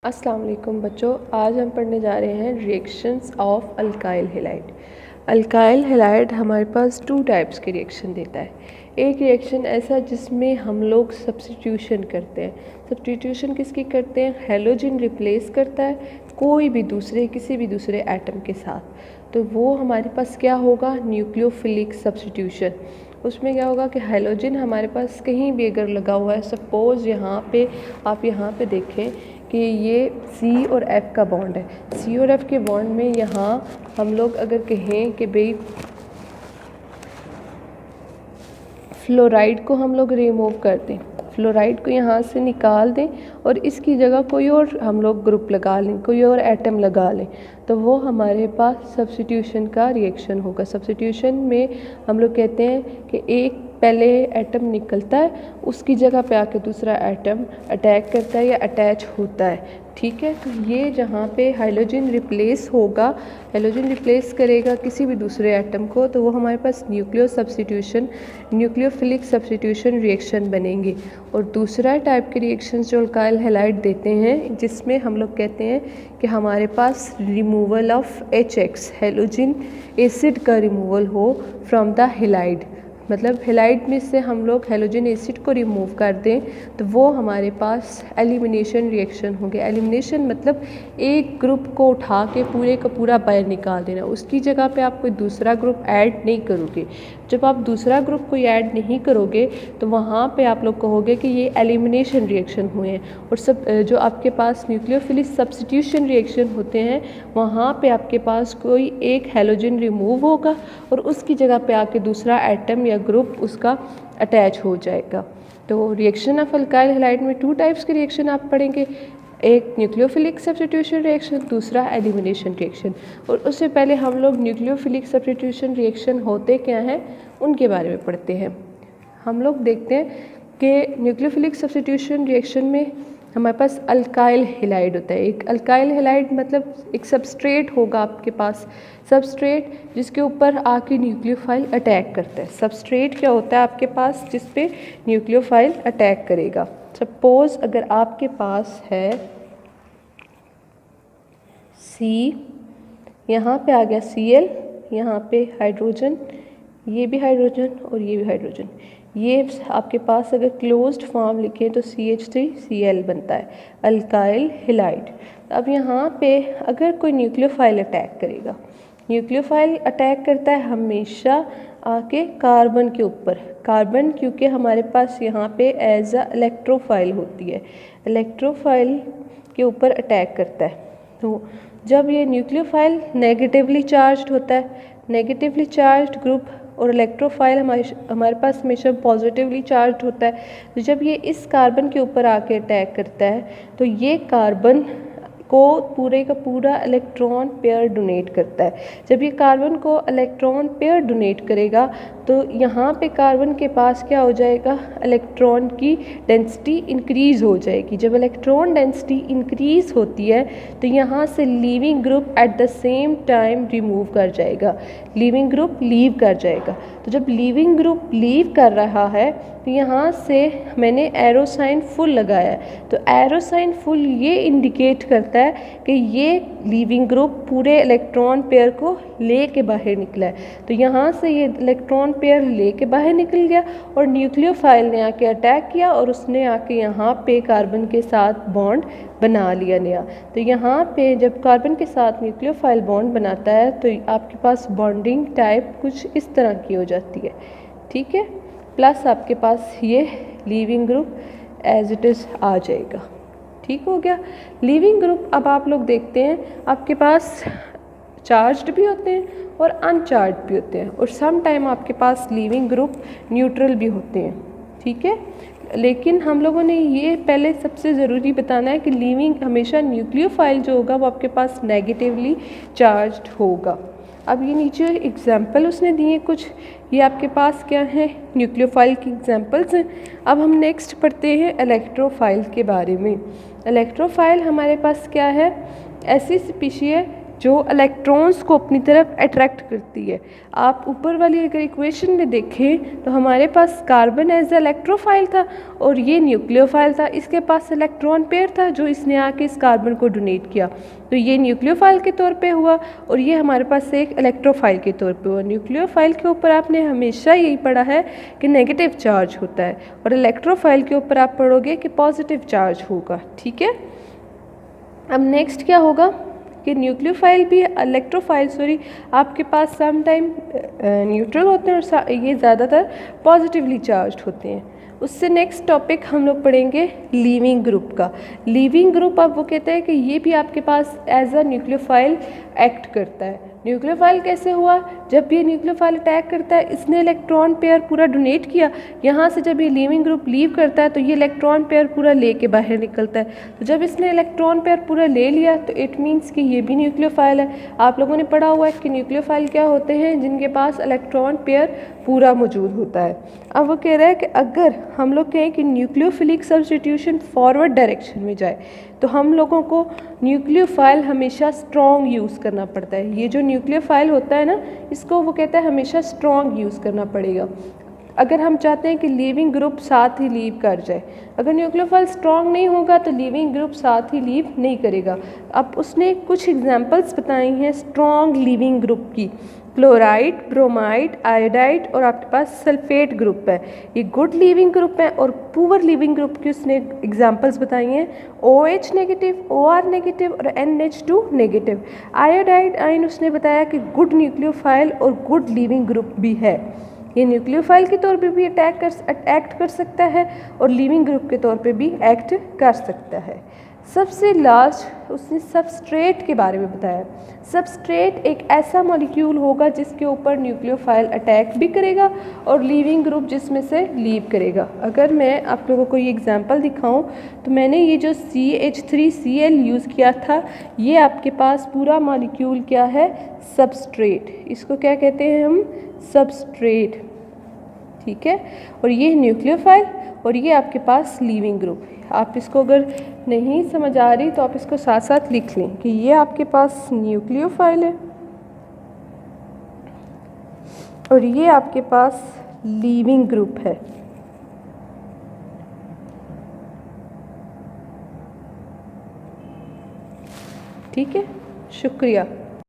अस्सलाम वालेकुम बच्चों, आज हम पढ़ने जा रहे हैं reactions of alkyl halide. Alkyl halide हमारे पास टू टाइप्स के रिएक्शन देता है। एक रिएक्शन ऐसा जिसमें हम लोग सब्स्टिट्यूशन करते हैं। सब्स्टिट्यूशन किसकी करते हैं? हैलोजन रिप्लेस करता है कोई भी दूसरे किसी भी दूसरे एटम के साथ, तो वो हमारे पास क्या होगा? Nucleophilic substitution. उसमें क्या होगा कि हैलोजन हमारे पास कहीं भी अगर लगा हुआ है, सपोज़ यहाँ पे आप यहाँ पे देखें कि ये C और F का बॉन्ड है। C और F के बॉन्ड में यहाँ हम लोग अगर कहें कि भाई फ्लोराइड को हम लोग रिमूव कर दें, फ्लोराइड को यहाँ से निकाल दें और इसकी जगह कोई और हम लोग ग्रुप लगा लें, कोई और एटम लगा लें, तो वो हमारे पास सब्स्टिट्यूशन का रिएक्शन होगा। सब्स्टिट्यूशन में हम लोग कहते हैं कि एक पहले एटम निकलता है, उसकी जगह पे आके दूसरा एटम अटैक करता है या अटैच होता है। ठीक है, तो ये जहाँ पे हाइड्रोजन रिप्लेस होगा, हाइड्रोजन रिप्लेस करेगा किसी भी दूसरे एटम को, तो वो हमारे पास न्यूक्लियोफिलिक सब्स्टिट्यूशन रिएक्शन बनेंगे। और दूसरा टाइप के रिएक्शन जो अल्काइल हैलाइड देते हैं, जिसमें हम लोग कहते हैं कि हमारे पास removal of HX halogen acid का रिमूवल हो फ्रॉम द हैलाइड, मतलब हैलाइड में से हम लोग हैलोजन एसिड को रिमूव कर दें तो वो हमारे पास एलिमिनेशन रिएक्शन हो गया। एलिमिनेशन मतलब एक ग्रुप को उठा के पूरे का पूरा बाहर निकाल देना, उसकी जगह पे आप कोई दूसरा ग्रुप ऐड नहीं करोगे। जब आप दूसरा ग्रुप कोई ऐड नहीं करोगे तो वहाँ पे आप लोग कहोगे कि ये एलिमिनेशन रिएक्शन हुए हैं। और सब जो आपके पास न्यूक्लियोफिलिक सब्स्टिट्यूशन रिएक्शन होते हैं, वहाँ पे आपके पास कोई एक हैलोजन रिमूव होगा और उसकी जगह पे आके दूसरा एटम या ग्रुप उसका अटैच हो जाएगा। तो रिएक्शन ऑफ अल्काइल हैलाइड में टू टाइप्स के रिएक्शन आप पढ़ेंगे, एक न्यूक्लियोफिलिक सब्स्टिट्यूशन रिएक्शन, दूसरा एलिमिनेशन रिएक्शन। और उससे पहले हम लोग न्यूक्लियोफिलिक सब्स्टिट्यूशन रिएक्शन होते क्या हैं उनके बारे में पढ़ते हैं। हम लोग देखते हैं कि न्यूक्लियोफिलिक सब्स्टिट्यूशन रिएक्शन में हमारे पास अल्काइल हैलाइड होता है। एक अल्काइल हैलाइड मतलब एक सबस्ट्रेट होगा आपके पास, सबस्ट्रेट जिसके ऊपर आके न्यूक्लियोफाइल अटैक करता है। सबस्ट्रेट क्या होता है आपके पास जिस पे न्यूक्लियोफाइल अटैक करेगा। सपोज़ अगर आपके पास है C, यहाँ पे आ गया Cl, यहाँ पे हाइड्रोजन, ये भी हाइड्रोजन और ये भी हाइड्रोजन, ये आपके पास अगर क्लोज्ड फॉर्म लिखें तो CH3Cl बनता है, अल्काइल हैलाइड। अब यहाँ पे अगर कोई न्यूक्लियोफाइल अटैक करेगा, न्यूक्लियोफाइल अटैक करता है हमेशा आके कार्बन के ऊपर, कार्बन क्योंकि हमारे पास यहाँ पे एज अ इलेक्ट्रोफाइल होती है, इलेक्ट्रोफाइल के ऊपर अटैक करता है। तो जब ये न्यूक्लियोफाइल नेगेटिवली चार्ज्ड होता है, नेगेटिवली चार्ज्ड ग्रुप, और इलेक्ट्रोफाइल हमारे पास हमेशा पॉजिटिवली चार्ज्ड होता है, तो जब ये इस कार्बन के ऊपर आके अटैक करता है तो ये कार्बन को पूरे का पूरा इलेक्ट्रॉन पेयर डोनेट करता है। जब ये कार्बन को इलेक्ट्रॉन पेयर डोनेट करेगा तो यहाँ पे कार्बन के पास क्या हो जाएगा? इलेक्ट्रॉन की डेंसिटी इंक्रीज़ हो जाएगी। जब इलेक्ट्रॉन डेंसिटी इंक्रीज़ होती है तो यहाँ से leaving group at the same time remove कर जाएगा, लीविंग ग्रुप लीव कर जाएगा। तो जब लीविंग ग्रुप लीव कर रहा है तो यहाँ से मैंने एरो साइन फुल लगाया है, तो एरो साइन फुल ये इंडिकेट करता है कि ये लीविंग ग्रुप पूरे इलेक्ट्रॉन पेयर को ले के बाहर निकला है। तो यहाँ से ये इलेक्ट्रॉन पेयर ले के बाहर निकल गया और न्यूक्लियोफाइल ने आके अटैक किया और उसने आके यहाँ पे कार्बन के साथ बॉन्ड बना लिया नया। तो यहाँ पे जब कार्बन के साथ न्यूक्लियोफाइल बॉन्ड बनाता है तो आपके पास बॉन्डिंग टाइप कुछ इस तरह की हो जाती है। ठीक है, प्लस आपके पास ये leaving group as it is आ जाएगा। ठीक हो गया। लीविंग ग्रुप अब आप लोग देखते हैं आपके पास चार्ज्ड भी होते हैं और अनचार्ज्ड भी होते हैं, और सम टाइम आपके पास लीविंग ग्रुप न्यूट्रल भी होते हैं। ठीक है, लेकिन हम लोगों ने ये पहले सबसे ज़रूरी बताना है कि लीविंग हमेशा न्यूक्लियोफाइल जो होगा वो आपके पास नेगेटिवली चार्ज्ड होगा। अब ये नीचे एग्जाम्पल उसने दिए कुछ, ये आपके पास क्या है? न्यूक्लियोफाइल की एग्जाम्पल्स हैं। अब हम नेक्स्ट पढ़ते हैं इलेक्ट्रोफाइल के बारे में। इलेक्ट्रोफाइल हमारे पास क्या है? ऐसी स्पीशी है जो इलेक्ट्रॉन्स को अपनी तरफ अट्रैक्ट करती है। आप ऊपर वाली अगर इक्वेशन में देखें तो हमारे पास कार्बन एज इलेक्ट्रोफाइल था और ये न्यूक्लियोफाइल था। इसके पास इलेक्ट्रॉन पेयर था जो इसने आके इस कार्बन को डोनेट किया, तो ये न्यूक्लियोफाइल के तौर पे हुआ और ये हमारे पास एक इलेक्ट्रोफाइल के तौर पे हुआ। न्यूक्लियोफाइल के ऊपर आपने हमेशा यही पढ़ा है कि नेगेटिव चार्ज होता है और इलेक्ट्रोफाइल के ऊपर आप पढ़ोगे कि पॉजिटिव चार्ज होगा। ठीक है, अब नेक्स्ट क्या होगा कि न्यूक्लियोफाइल भी इलेक्ट्रोफाइल आपके पास सम टाइम न्यूट्रल होते हैं और ये ज़्यादातर पॉजिटिवली चार्ज होते हैं। उससे नेक्स्ट टॉपिक हम लोग पढ़ेंगे लीविंग ग्रुप का। लीविंग ग्रुप अब वो कहते हैं कि ये भी आपके पास एज अ न्यूक्लियोफाइल एक्ट करता है। न्यूक्लियोफाइल कैसे हुआ, जब ये न्यूक्लियोफाइल अटैक करता है, इसने इलेक्ट्रॉन पेयर पूरा डोनेट किया, यहाँ से जब ये लीविंग ग्रुप लीव करता है तो ये इलेक्ट्रॉन पेयर पूरा लेके बाहर निकलता है। तो जब इसने इलेक्ट्रॉन पेयर पूरा ले लिया तो इट मीन्स कि ये भी न्यूक्लियोफाइल है। आप लोगों ने पढ़ा हुआ है कि न्यूक्लियोफाइल क्या होते हैं, जिनके पास इलेक्ट्रॉन पेयर पूरा मौजूद होता है। अब वो कह रहा है कि अगर हम लोग कहें कि न्यूक्लियोफिलिक सब्स्टिट्यूशन फॉरवर्ड डायरेक्शन में जाए तो हम लोगों को न्यूक्लियोफाइल हमेशा स्ट्रॉन्ग यूज़ करना पड़ता है। ये जो न्यूक्लियोफाइल होता है ना, इसको वो कहता है हमेशा स्ट्रॉन्ग यूज़ करना पड़ेगा अगर हम चाहते हैं कि लीविंग ग्रुप साथ ही लीव कर जाए। अगर न्यूक्लियोफाइल स्ट्रॉन्ग नहीं होगा तो लीविंग ग्रुप साथ ही लीव नहीं करेगा। अब उसने कुछ एग्जांपल्स बताई हैं स्ट्रॉन्ग लीविंग ग्रुप की, क्लोराइड, ब्रोमाइड, आयोडाइड और आपके पास सल्फेट ग्रुप है। ये गुड लीविंग ग्रुप है और पुअर लीविंग ग्रुप की उसने एग्जांपल्स बताई हैं OH नेगेटिव, OR नेगेटिव और NH2 नेगेटिव। आयोडाइड आयन उसने बताया कि गुड न्यूक्लियोफाइल और गुड लीविंग ग्रुप भी है। ये न्यूक्लियोफाइल के तौर पे भी एक्ट कर सकता है और लीविंग ग्रुप के तौर पे भी एक्ट कर सकता है। सबसे लास्ट उसने सबस्ट्रेट के बारे में बताया। सबस्ट्रेट एक ऐसा मॉलिक्यूल होगा जिसके ऊपर न्यूक्लियोफाइल अटैक भी करेगा और लीविंग ग्रुप जिसमें से लीव करेगा। अगर मैं आप लोगों को ये एग्जांपल दिखाऊं तो मैंने ये जो CH3Cl यूज़ किया था, ये आपके पास पूरा मॉलिक्यूल क्या है, सबस्ट्रेट। इसको क्या कहते हैं हम, सबस्ट्रेट। ठीक है, और ये न्यूक्लियोफाइल और ये आपके पास लीविंग ग्रुप। आप इसको अगर नहीं समझ आ रही तो आप इसको साथ साथ लिख लें कि ये आपके पास न्यूक्लियोफाइल है और ये आपके पास लीविंग ग्रुप है। ठीक है, शुक्रिया।